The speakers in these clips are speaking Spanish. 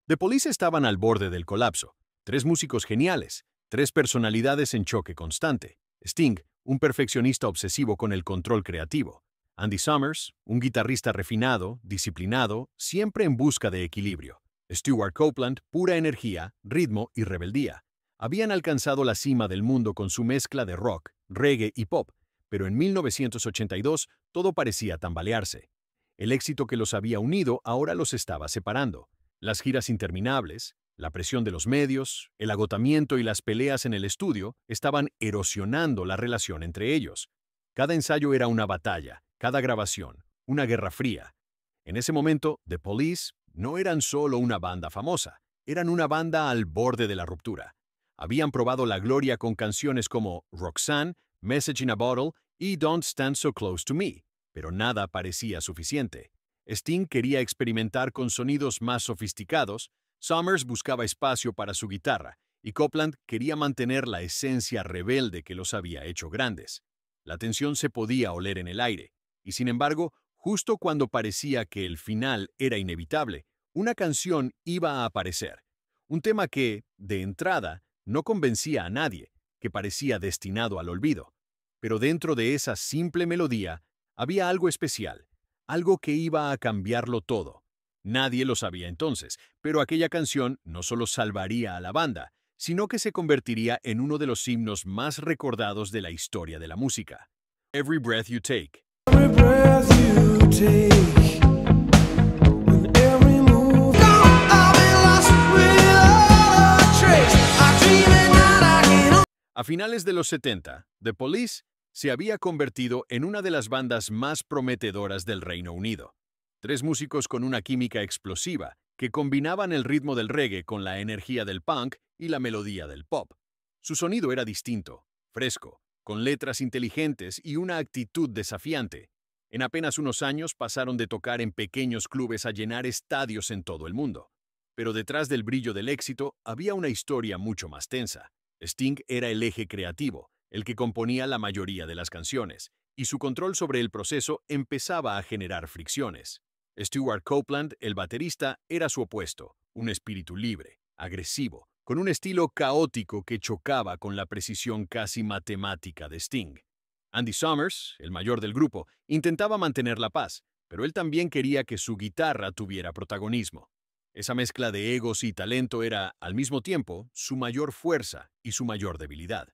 The Police estaban al borde del colapso. Tres músicos geniales, tres personalidades en choque constante. Sting, un perfeccionista obsesivo con el control creativo. Andy Summers, un guitarrista refinado, disciplinado, siempre en busca de equilibrio. Stewart Copeland, pura energía, ritmo y rebeldía. Habían alcanzado la cima del mundo con su mezcla de rock, reggae y pop, pero en 1982 todo parecía tambalearse. El éxito que los había unido ahora los estaba separando. Las giras interminables, la presión de los medios, el agotamiento y las peleas en el estudio estaban erosionando la relación entre ellos. Cada ensayo era una batalla, cada grabación, una guerra fría. En ese momento, The Police no eran solo una banda famosa, eran una banda al borde de la ruptura. Habían probado la gloria con canciones como Roxanne, Message in a Bottle y Don't Stand So Close to Me, pero nada parecía suficiente. Sting quería experimentar con sonidos más sofisticados, Summers buscaba espacio para su guitarra, y Copeland quería mantener la esencia rebelde que los había hecho grandes. La tensión se podía oler en el aire, y sin embargo, justo cuando parecía que el final era inevitable, una canción iba a aparecer. Un tema que, de entrada, no convencía a nadie, que parecía destinado al olvido. Pero dentro de esa simple melodía había algo especial, algo que iba a cambiarlo todo. Nadie lo sabía entonces, pero aquella canción no solo salvaría a la banda, sino que se convertiría en uno de los himnos más recordados de la historia de la música. Every Breath You Take. Every breath you take, and every move, I'll be lost without a trace. I dream at night, I can't. A finales de los 70, The Police se había convertido en una de las bandas más prometedoras del Reino Unido. Tres músicos con una química explosiva que combinaban el ritmo del reggae con la energía del punk y la melodía del pop. Su sonido era distinto, fresco, con letras inteligentes y una actitud desafiante. En apenas unos años pasaron de tocar en pequeños clubes a llenar estadios en todo el mundo. Pero detrás del brillo del éxito había una historia mucho más tensa. Sting era el eje creativo, el que componía la mayoría de las canciones, y su control sobre el proceso empezaba a generar fricciones. Stewart Copeland, el baterista, era su opuesto, un espíritu libre, agresivo, con un estilo caótico que chocaba con la precisión casi matemática de Sting. Andy Summers, el mayor del grupo, intentaba mantener la paz, pero él también quería que su guitarra tuviera protagonismo. Esa mezcla de egos y talento era, al mismo tiempo, su mayor fuerza y su mayor debilidad.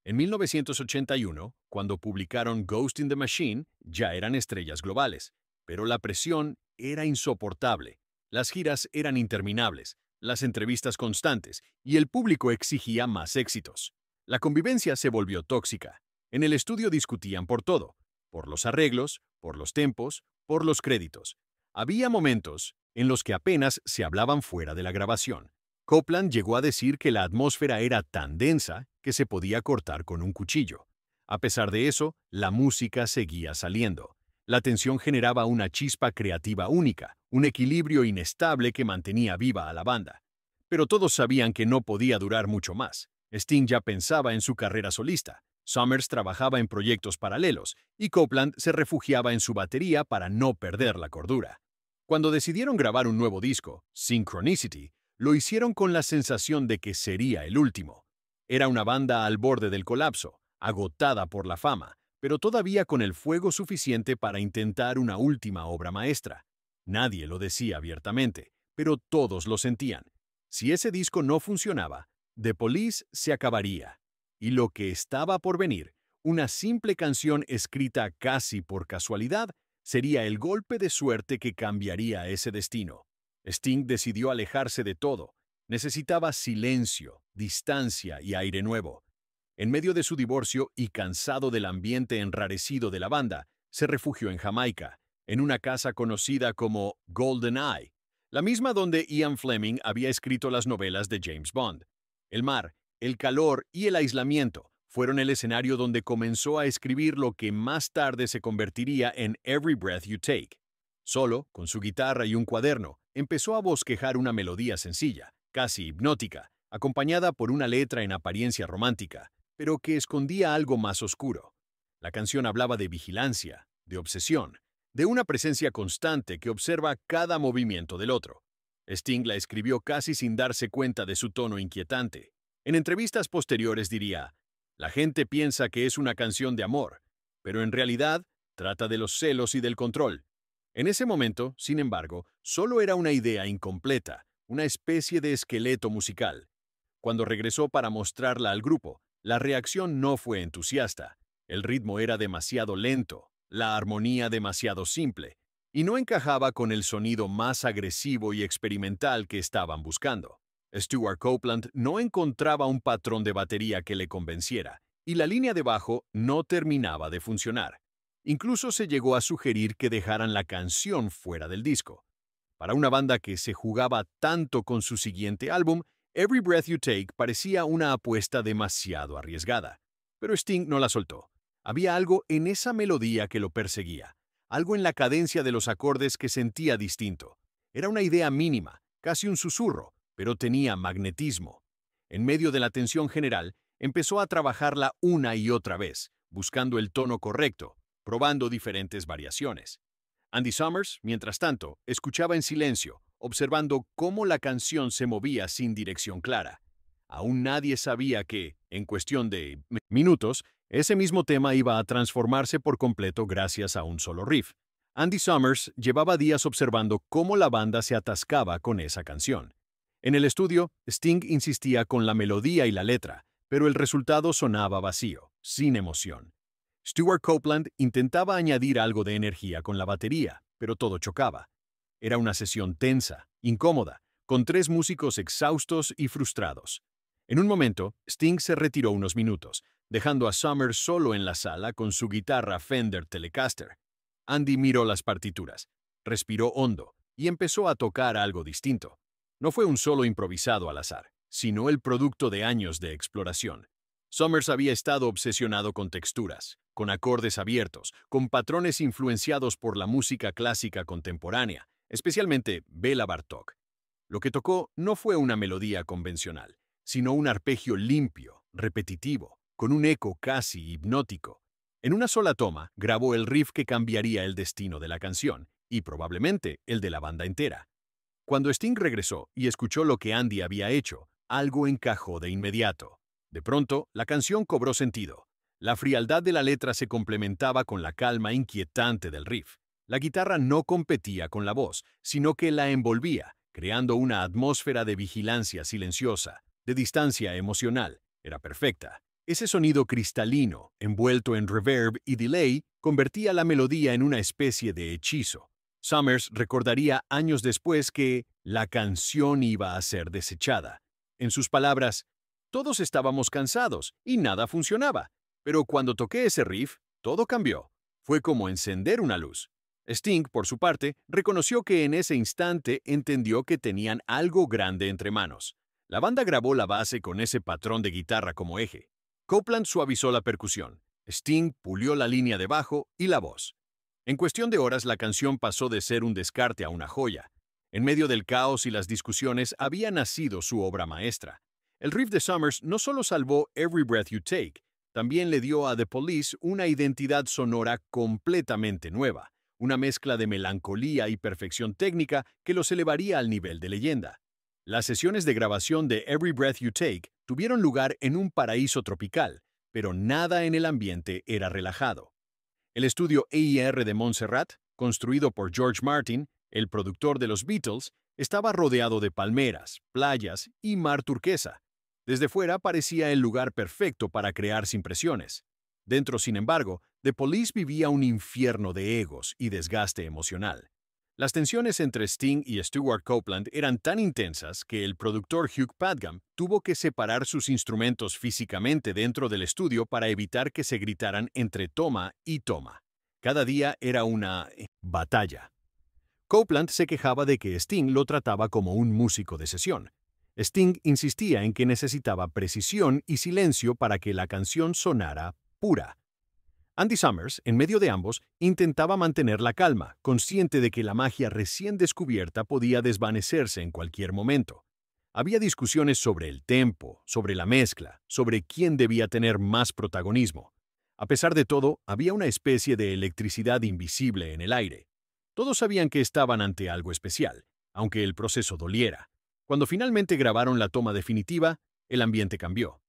En 1981, cuando publicaron Ghost in the Machine, ya eran estrellas globales, pero la presión era insoportable. Las giras eran interminables, las entrevistas constantes, y el público exigía más éxitos. La convivencia se volvió tóxica. En el estudio discutían por todo, por los arreglos, por los tempos, por los créditos. Había momentos en los que apenas se hablaban fuera de la grabación. Copeland llegó a decir que la atmósfera era tan densa que se podía cortar con un cuchillo. A pesar de eso, la música seguía saliendo. La tensión generaba una chispa creativa única, un equilibrio inestable que mantenía viva a la banda. Pero todos sabían que no podía durar mucho más. Sting ya pensaba en su carrera solista, Summers trabajaba en proyectos paralelos y Copeland se refugiaba en su batería para no perder la cordura. Cuando decidieron grabar un nuevo disco, Synchronicity, lo hicieron con la sensación de que sería el último. Era una banda al borde del colapso, agotada por la fama, pero todavía con el fuego suficiente para intentar una última obra maestra. Nadie lo decía abiertamente, pero todos lo sentían. Si ese disco no funcionaba, The Police se acabaría. Y lo que estaba por venir, una simple canción escrita casi por casualidad, sería el golpe de suerte que cambiaría ese destino. Sting decidió alejarse de todo. Necesitaba silencio, distancia y aire nuevo. En medio de su divorcio y cansado del ambiente enrarecido de la banda, se refugió en Jamaica, en una casa conocida como Golden Eye, la misma donde Ian Fleming había escrito las novelas de James Bond. El mar, el calor y el aislamiento fueron el escenario donde comenzó a escribir lo que más tarde se convertiría en Every Breath You Take. Solo, con su guitarra y un cuaderno, empezó a bosquejar una melodía sencilla, casi hipnótica, acompañada por una letra en apariencia romántica, pero que escondía algo más oscuro. La canción hablaba de vigilancia, de obsesión, de una presencia constante que observa cada movimiento del otro. Sting la escribió casi sin darse cuenta de su tono inquietante. En entrevistas posteriores diría, la gente piensa que es una canción de amor, pero en realidad trata de los celos y del control. En ese momento, sin embargo, solo era una idea incompleta, una especie de esqueleto musical. Cuando regresó para mostrarla al grupo, la reacción no fue entusiasta. El ritmo era demasiado lento, la armonía demasiado simple, y no encajaba con el sonido más agresivo y experimental que estaban buscando. Stuart Copeland no encontraba un patrón de batería que le convenciera, y la línea de bajo no terminaba de funcionar. Incluso se llegó a sugerir que dejaran la canción fuera del disco. Para una banda que se jugaba tanto con su siguiente álbum, Every Breath You Take parecía una apuesta demasiado arriesgada. Pero Sting no la soltó. Había algo en esa melodía que lo perseguía, algo en la cadencia de los acordes que sentía distinto. Era una idea mínima, casi un susurro, pero tenía magnetismo. En medio de la tensión general, empezó a trabajarla una y otra vez, buscando el tono correcto, probando diferentes variaciones. Andy Summers, mientras tanto, escuchaba en silencio, observando cómo la canción se movía sin dirección clara. Aún nadie sabía que, en cuestión de minutos, ese mismo tema iba a transformarse por completo gracias a un solo riff. Andy Summers llevaba días observando cómo la banda se atascaba con esa canción. En el estudio, Sting insistía con la melodía y la letra, pero el resultado sonaba vacío, sin emoción. Stuart Copeland intentaba añadir algo de energía con la batería, pero todo chocaba. Era una sesión tensa, incómoda, con 3 músicos exhaustos y frustrados. En un momento, Sting se retiró unos minutos, dejando a Summers solo en la sala con su guitarra Fender Telecaster. Andy miró las partituras, respiró hondo y empezó a tocar algo distinto. No fue un solo improvisado al azar, sino el producto de años de exploración. Summers había estado obsesionado con texturas, con acordes abiertos, con patrones influenciados por la música clásica contemporánea, especialmente Béla Bartók. Lo que tocó no fue una melodía convencional, sino un arpegio limpio, repetitivo, con un eco casi hipnótico. En una sola toma, grabó el riff que cambiaría el destino de la canción, y probablemente el de la banda entera. Cuando Sting regresó y escuchó lo que Andy había hecho, algo encajó de inmediato. De pronto, la canción cobró sentido. La frialdad de la letra se complementaba con la calma inquietante del riff. La guitarra no competía con la voz, sino que la envolvía, creando una atmósfera de vigilancia silenciosa, de distancia emocional. Era perfecta. Ese sonido cristalino, envuelto en reverb y delay, convertía la melodía en una especie de hechizo. Summers recordaría años después que la canción iba a ser desechada. En sus palabras, todos estábamos cansados y nada funcionaba. Pero cuando toqué ese riff, todo cambió. Fue como encender una luz. Sting, por su parte, reconoció que en ese instante entendió que tenían algo grande entre manos. La banda grabó la base con ese patrón de guitarra como eje. Copeland suavizó la percusión. Sting pulió la línea de bajo y la voz. En cuestión de horas, la canción pasó de ser un descarte a una joya. En medio del caos y las discusiones había nacido su obra maestra. El riff de Summers no solo salvó Every Breath You Take, también le dio a The Police una identidad sonora completamente nueva, una mezcla de melancolía y perfección técnica que los elevaría al nivel de leyenda. Las sesiones de grabación de Every Breath You Take tuvieron lugar en un paraíso tropical, pero nada en el ambiente era relajado. El estudio EIR de Montserrat, construido por George Martin, el productor de los Beatles, estaba rodeado de palmeras, playas y mar turquesa. Desde fuera parecía el lugar perfecto para crear sin presiones. Dentro, sin embargo, The Police vivía un infierno de egos y desgaste emocional. Las tensiones entre Sting y Stuart Copeland eran tan intensas que el productor Hugh Padgham tuvo que separar sus instrumentos físicamente dentro del estudio para evitar que se gritaran entre toma y toma. Cada día era una batalla. Copeland se quejaba de que Sting lo trataba como un músico de sesión. Sting insistía en que necesitaba precisión y silencio para que la canción sonara pura. Andy Summers, en medio de ambos, intentaba mantener la calma, consciente de que la magia recién descubierta podía desvanecerse en cualquier momento. Había discusiones sobre el tempo, sobre la mezcla, sobre quién debía tener más protagonismo. A pesar de todo, había una especie de electricidad invisible en el aire. Todos sabían que estaban ante algo especial, aunque el proceso doliera. Cuando finalmente grabaron la toma definitiva, el ambiente cambió.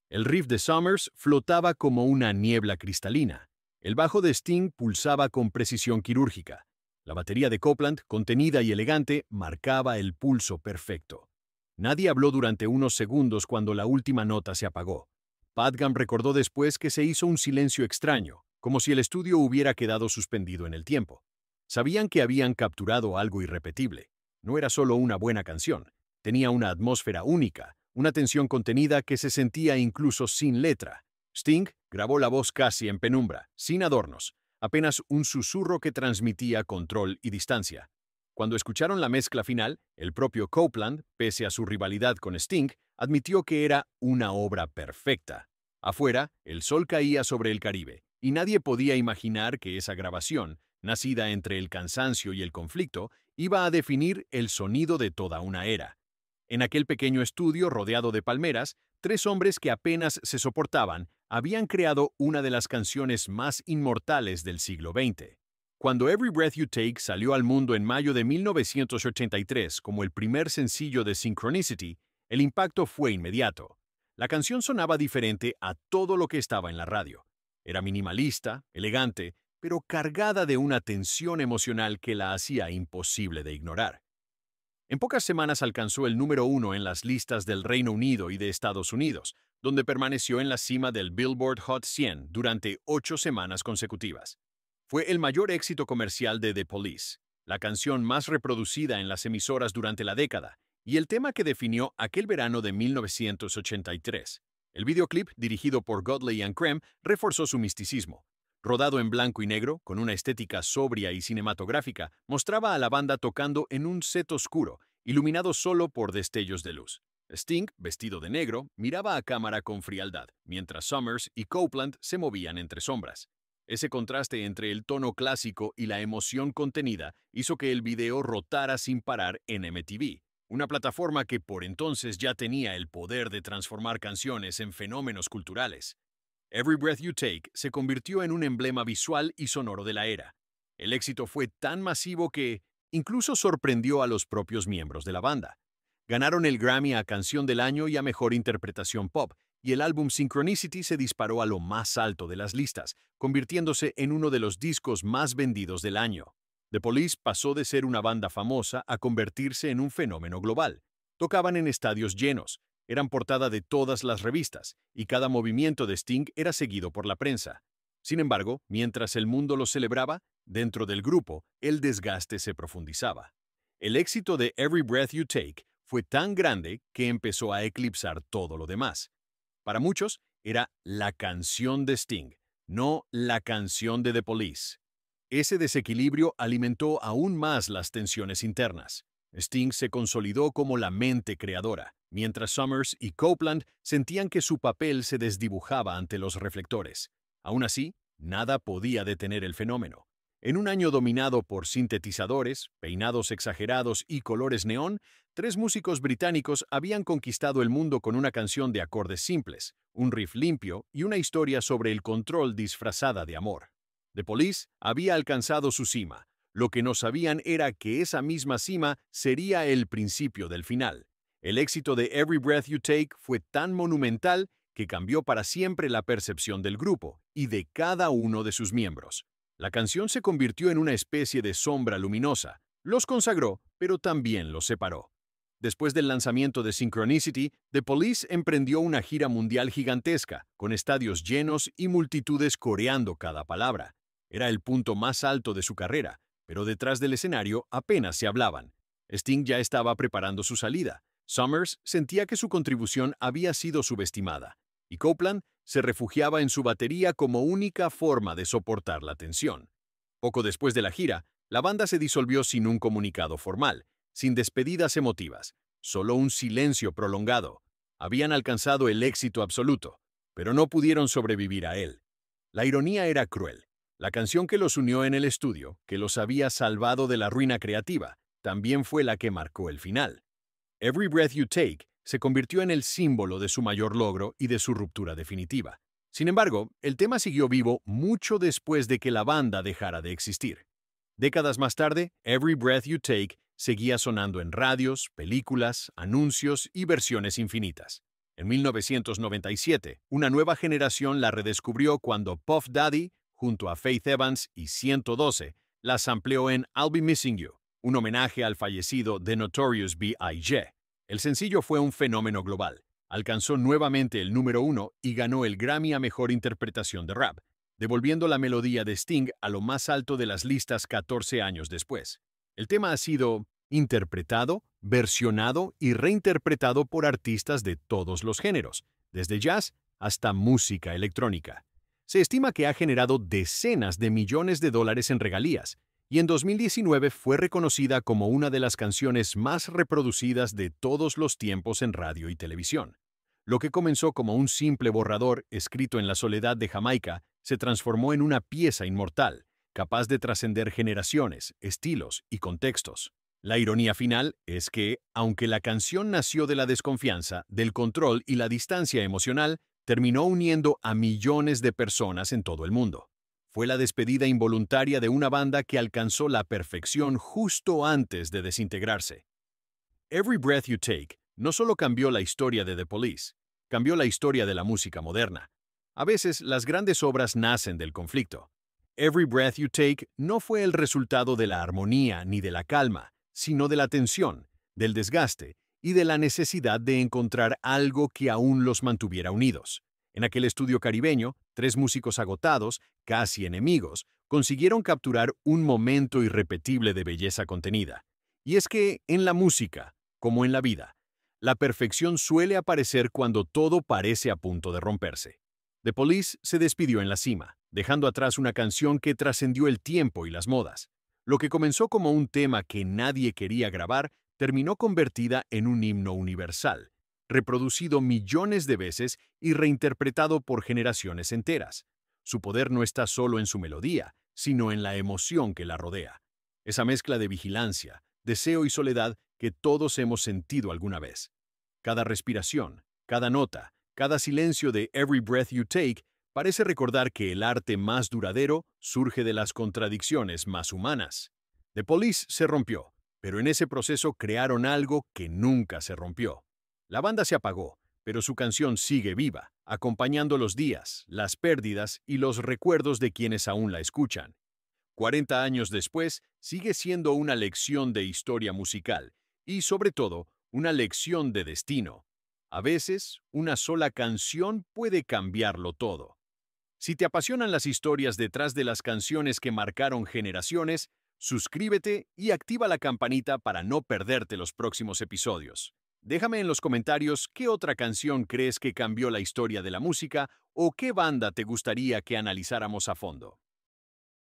El riff de Summers flotaba como una niebla cristalina. El bajo de Sting pulsaba con precisión quirúrgica. La batería de Copeland, contenida y elegante, marcaba el pulso perfecto. Nadie habló durante unos segundos cuando la última nota se apagó. Padgham recordó después que se hizo un silencio extraño, como si el estudio hubiera quedado suspendido en el tiempo. Sabían que habían capturado algo irrepetible. No era solo una buena canción, tenía una atmósfera única, una tensión contenida que se sentía incluso sin letra. Sting grabó la voz casi en penumbra, sin adornos, apenas un susurro que transmitía control y distancia. Cuando escucharon la mezcla final, el propio Copeland, pese a su rivalidad con Sting, admitió que era una obra perfecta. Afuera, el sol caía sobre el Caribe, y nadie podía imaginar que esa grabación, nacida entre el cansancio y el conflicto, iba a definir el sonido de toda una era. En aquel pequeño estudio rodeado de palmeras, tres hombres que apenas se soportaban habían creado una de las canciones más inmortales del siglo XX. Cuando Every Breath You Take salió al mundo en mayo de 1983 como el primer sencillo de Synchronicity, el impacto fue inmediato. La canción sonaba diferente a todo lo que estaba en la radio. Era minimalista, elegante, pero cargada de una tensión emocional que la hacía imposible de ignorar. En pocas semanas alcanzó el número 1 en las listas del Reino Unido y de Estados Unidos, donde permaneció en la cima del Billboard Hot 100 durante 8 semanas consecutivas. Fue el mayor éxito comercial de The Police, la canción más reproducida en las emisoras durante la década, y el tema que definió aquel verano de 1983. El videoclip, dirigido por Godley and Creme, reforzó su misticismo. Rodado en blanco y negro, con una estética sobria y cinematográfica, mostraba a la banda tocando en un set oscuro, iluminado solo por destellos de luz. Sting, vestido de negro, miraba a cámara con frialdad, mientras Summers y Copeland se movían entre sombras. Ese contraste entre el tono clásico y la emoción contenida hizo que el video rotara sin parar en MTV, una plataforma que por entonces ya tenía el poder de transformar canciones en fenómenos culturales. Every Breath You Take se convirtió en un emblema visual y sonoro de la era. El éxito fue tan masivo que incluso sorprendió a los propios miembros de la banda. Ganaron el Grammy a Canción del Año y a Mejor Interpretación Pop, y el álbum Synchronicity se disparó a lo más alto de las listas, convirtiéndose en uno de los discos más vendidos del año. The Police pasó de ser una banda famosa a convertirse en un fenómeno global. Tocaban en estadios llenos, eran portada de todas las revistas, y cada movimiento de Sting era seguido por la prensa. Sin embargo, mientras el mundo lo celebraba, dentro del grupo, el desgaste se profundizaba. El éxito de Every Breath You Take fue tan grande que empezó a eclipsar todo lo demás. Para muchos, era la canción de Sting, no la canción de The Police. Ese desequilibrio alimentó aún más las tensiones internas. Sting se consolidó como la mente creadora, mientras Summers y Copeland sentían que su papel se desdibujaba ante los reflectores. Aún así, nada podía detener el fenómeno. En un año dominado por sintetizadores, peinados exagerados y colores neón, tres músicos británicos habían conquistado el mundo con una canción de acordes simples, un riff limpio y una historia sobre el control disfrazada de amor. The Police había alcanzado su cima. Lo que no sabían era que esa misma cima sería el principio del final. El éxito de Every Breath You Take fue tan monumental que cambió para siempre la percepción del grupo y de cada uno de sus miembros. La canción se convirtió en una especie de sombra luminosa. Los consagró, pero también los separó. Después del lanzamiento de Synchronicity, The Police emprendió una gira mundial gigantesca, con estadios llenos y multitudes coreando cada palabra. Era el punto más alto de su carrera, pero detrás del escenario apenas se hablaban. Sting ya estaba preparando su salida. Summers sentía que su contribución había sido subestimada, y Copeland se refugiaba en su batería como única forma de soportar la tensión. Poco después de la gira, la banda se disolvió sin un comunicado formal, sin despedidas emotivas, solo un silencio prolongado. Habían alcanzado el éxito absoluto, pero no pudieron sobrevivir a él. La ironía era cruel. La canción que los unió en el estudio, que los había salvado de la ruina creativa, también fue la que marcó el final. Every Breath You Take se convirtió en el símbolo de su mayor logro y de su ruptura definitiva. Sin embargo, el tema siguió vivo mucho después de que la banda dejara de existir. Décadas más tarde, Every Breath You Take seguía sonando en radios, películas, anuncios y versiones infinitas. En 1997, una nueva generación la redescubrió cuando Puff Daddy, junto a Faith Evans y 112, la sampleó en I'll Be Missing You, un homenaje al fallecido The Notorious B.I.G. El sencillo fue un fenómeno global. Alcanzó nuevamente el número 1 y ganó el Grammy a Mejor Interpretación de Rap, devolviendo la melodía de Sting a lo más alto de las listas 14 años después. El tema ha sido interpretado, versionado y reinterpretado por artistas de todos los géneros, desde jazz hasta música electrónica. Se estima que ha generado decenas de millones de dólares en regalías, y en 2019 fue reconocida como una de las canciones más reproducidas de todos los tiempos en radio y televisión. Lo que comenzó como un simple borrador escrito en la soledad de Jamaica se transformó en una pieza inmortal, capaz de trascender generaciones, estilos y contextos. La ironía final es que, aunque la canción nació de la desconfianza, del control y la distancia emocional, terminó uniendo a millones de personas en todo el mundo. Fue la despedida involuntaria de una banda que alcanzó la perfección justo antes de desintegrarse. Every Breath You Take no solo cambió la historia de The Police, cambió la historia de la música moderna. A veces las grandes obras nacen del conflicto. Every Breath You Take no fue el resultado de la armonía ni de la calma, sino de la tensión, del desgaste y de la necesidad de encontrar algo que aún los mantuviera unidos. En aquel estudio caribeño, 3 músicos agotados, casi enemigos, consiguieron capturar un momento irrepetible de belleza contenida. Y es que, en la música, como en la vida, la perfección suele aparecer cuando todo parece a punto de romperse. The Police se despidió en la cima, dejando atrás una canción que trascendió el tiempo y las modas. Lo que comenzó como un tema que nadie quería grabar, terminó convertida en un himno universal, reproducido millones de veces y reinterpretado por generaciones enteras. Su poder no está solo en su melodía, sino en la emoción que la rodea. Esa mezcla de vigilancia, deseo y soledad que todos hemos sentido alguna vez. Cada respiración, cada nota, cada silencio de Every Breath You Take parece recordar que el arte más duradero surge de las contradicciones más humanas. The Police se rompió, pero en ese proceso crearon algo que nunca se rompió. La banda se apagó, pero su canción sigue viva, acompañando los días, las pérdidas y los recuerdos de quienes aún la escuchan. 40 años después, sigue siendo una lección de historia musical y, sobre todo, una lección de destino. A veces, una sola canción puede cambiarlo todo. Si te apasionan las historias detrás de las canciones que marcaron generaciones, suscríbete y activa la campanita para no perderte los próximos episodios. Déjame en los comentarios qué otra canción crees que cambió la historia de la música o qué banda te gustaría que analizáramos a fondo.